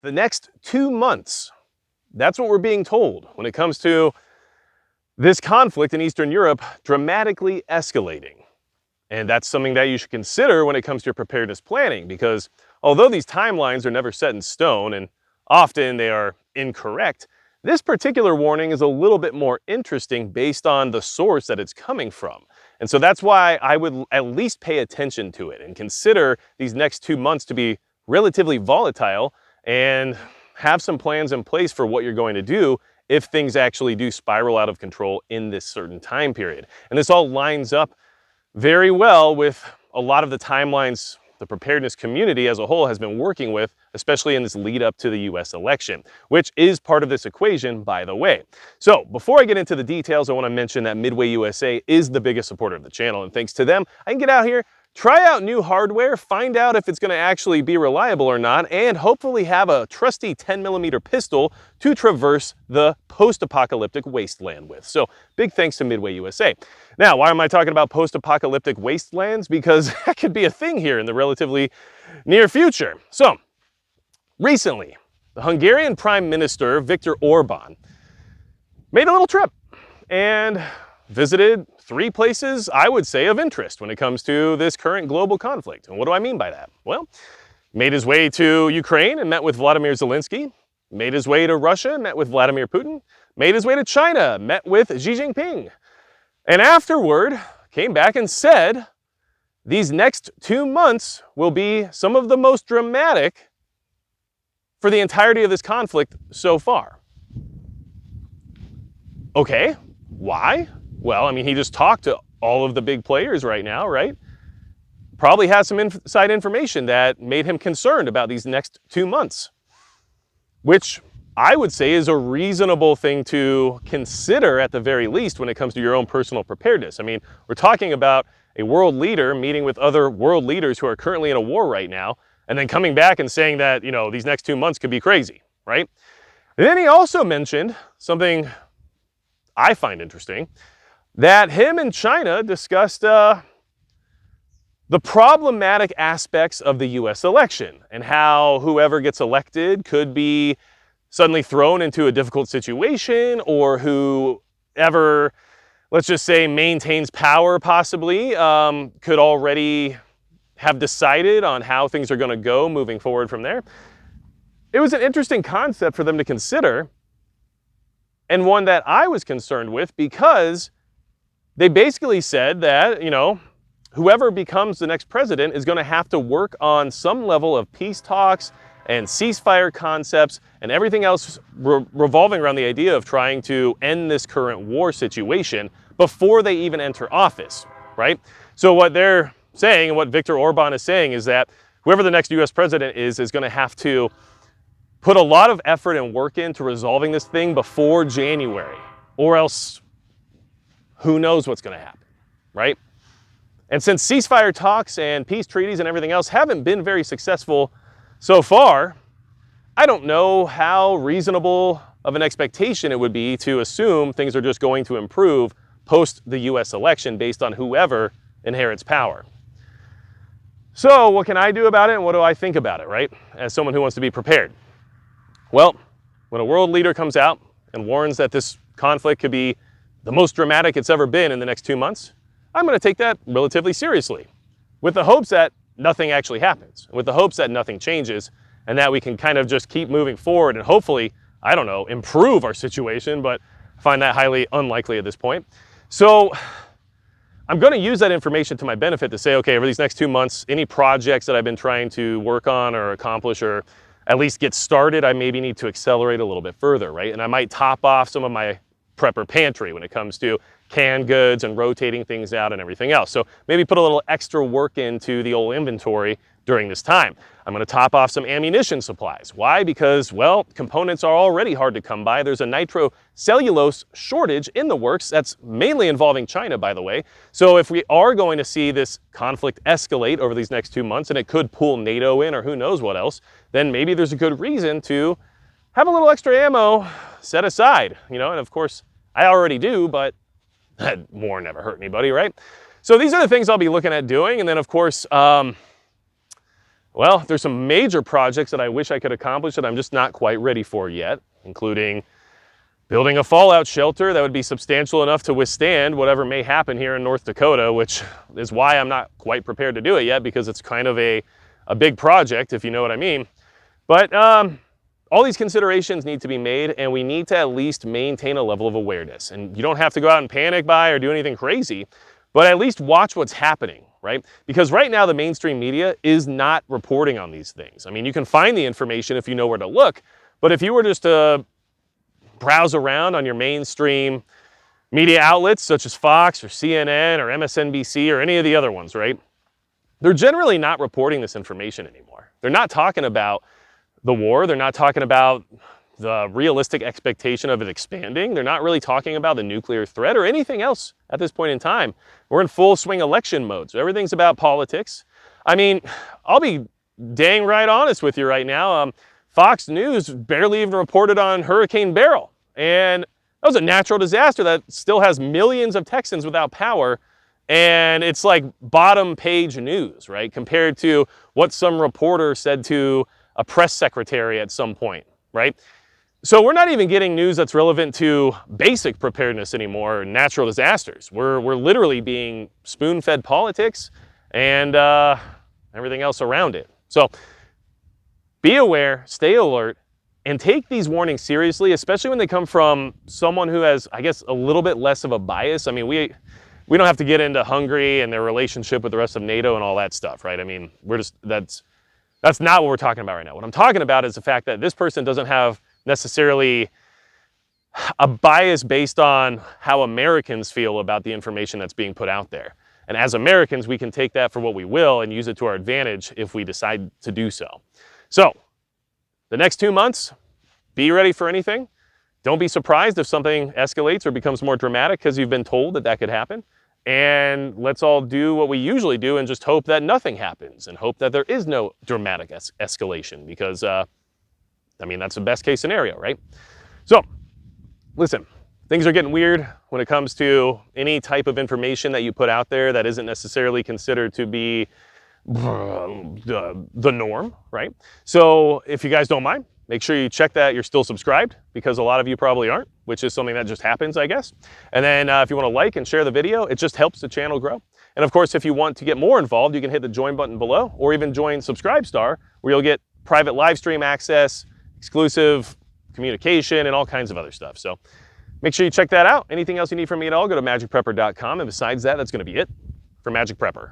the next 2 months, that's what we're being told when it comes to this conflict in Eastern Europe dramatically escalating. And that's something that you should consider when it comes to your preparedness planning, because although these timelines are never set in stone and often they are incorrect, this particular warning is a little bit more interesting based on the source that it's coming from. And so that's why I would at least pay attention to it and consider these next 2 months to be relatively volatile and have some plans in place for what you're going to do if things actually do spiral out of control in this certain time period. And this all lines up very well with a lot of the timelines the preparedness community as a whole has been working with, especially in this lead up to the US election, which is part of this equation, by the way. So before I get into the details, I want to mention that Midway USA is the biggest supporter of the channel, and thanks to them, I can get out here, try out new hardware, find out if it's going to actually be reliable or not, and hopefully have a trusty 10mm pistol to traverse the post-apocalyptic wasteland with. So big thanks to Midway USA. Now, why am I talking about post-apocalyptic wastelands? Because that could be a thing here in the relatively near future. So recently, the Hungarian Prime Minister, Viktor Orban, made a little trip and visited 3 places I would say of interest when it comes to this current global conflict. And what do I mean by that? Well, made his way to Ukraine and met with Vladimir Zelensky, made his way to Russia and met with Vladimir Putin, made his way to China, met with Xi Jinping, and afterward came back and said these next 2 months will be some of the most dramatic for the entirety of this conflict so far. Okay, why? Well, I mean, he just talked to all of the big players right now, right? Probably has some inside information that made him concerned about these next 2 months, which I would say is a reasonable thing to consider at the very least when it comes to your own personal preparedness. I mean, we're talking about a world leader meeting with other world leaders who are currently in a war right now, and then coming back and saying that, you know, these next 2 months could be crazy, right? And then he also mentioned something I find interesting, that him and China discussed the problematic aspects of the US election and how whoever gets elected could be suddenly thrown into a difficult situation, or whoever, let's just say, maintains power possibly, could already have decided on how things are going to go moving forward from there. It was an interesting concept for them to consider, and one that I was concerned with, because they basically said that, you know, whoever becomes the next president is going to have to work on some level of peace talks and ceasefire concepts and everything else revolving around the idea of trying to end this current war situation before they even enter office, right? So what they're saying, and what Viktor Orban is saying, is that whoever the next US president is going to have to put a lot of effort and work into resolving this thing before January, or else who knows what's going to happen, right? And since ceasefire talks and peace treaties and everything else haven't been very successful so far, I don't know how reasonable of an expectation it would be to assume things are just going to improve post the US election based on whoever inherits power. So what can I do about it, and what do I think about it, right? As someone who wants to be prepared. Well, when a world leader comes out and warns that this conflict could be the most dramatic it's ever been in the next 2 months, I'm going to take that relatively seriously, with the hopes that nothing actually happens, with the hopes that nothing changes, and that we can kind of just keep moving forward and hopefully, I don't know, improve our situation, but I find that highly unlikely at this point. So I'm going to use that information to my benefit to say, okay, over these next 2 months, any projects that I've been trying to work on or accomplish or at least get started, I maybe need to accelerate a little bit further, right? And I might top off some of my prepper pantry when it comes to canned goods and rotating things out and everything else. So maybe put a little extra work into the old inventory during this time. I'm going to top off some ammunition supplies. Why? Because, well, components are already hard to come by. There's a nitrocellulose shortage in the works that's mainly involving China, by the way. So if we are going to see this conflict escalate over these next 2 months, and it could pull NATO in or who knows what else, then maybe there's a good reason to have a little extra ammo set aside, you know, and of course I already do, but that war never hurt anybody, right? So these are the things I'll be looking at doing. And then of course, Well, there's some major projects that I wish I could accomplish that I'm just not quite ready for yet, including building a fallout shelter that would be substantial enough to withstand whatever may happen here in North Dakota, which is why I'm not quite prepared to do it yet, because it's kind of a big project, if you know what I mean. But all these considerations need to be made, and we need to at least maintain a level of awareness. And you don't have to go out and panic buy or do anything crazy, but at least watch what's happening, right? Because right now the mainstream media is not reporting on these things. I mean, you can find the information if you know where to look, but if you were just to browse around on your mainstream media outlets such as Fox or CNN or MSNBC or any of the other ones, right? They're generally not reporting this information anymore. They're not talking about the war. They're not talking about the realistic expectation of it expanding. They're not really talking about the nuclear threat or anything else at this point in time. We're in full swing election mode, so everything's about politics. I mean, I'll be dang right honest with you right now. Fox News barely even reported on Hurricane Beryl, and that was a natural disaster that still has millions of Texans without power, and it's like bottom page news, right? Compared to what some reporter said to a press secretary at some point, right? So we're not even getting news that's relevant to basic preparedness anymore, or natural disasters. We're literally being spoon-fed politics and everything else around it. So be aware, stay alert, and take these warnings seriously, especially when they come from someone who has, I guess, a little bit less of a bias. I mean, we don't have to get into Hungary and their relationship with the rest of NATO and all that stuff, right? I mean, that's not what we're talking about right now. What I'm talking about is the fact that this person doesn't have necessarily a bias based on how Americans feel about the information that's being put out there. And as Americans, we can take that for what we will and use it to our advantage if we decide to do so. So, the next 2 months, be ready for anything. Don't be surprised if something escalates or becomes more dramatic because you've been told that that could happen. And let's all do what we usually do and just hope that nothing happens and hope that there is no dramatic escalation because, I mean, that's the best case scenario, right? So, listen, things are getting weird when it comes to any type of information that you put out there that isn't necessarily considered to be the norm, right? So if you guys don't mind, make sure you check that you're still subscribed because a lot of you probably aren't, which is something that just happens, I guess. And then if you want to like and share the video, it just helps the channel grow. And of course, if you want to get more involved, you can hit the join button below or even join Subscribestar, where you'll get private live stream access, exclusive communication, and all kinds of other stuff. So make sure you check that out. Anything else you need from me at all, go to magicprepper.com. And besides that, that's going to be it for Magic Prepper.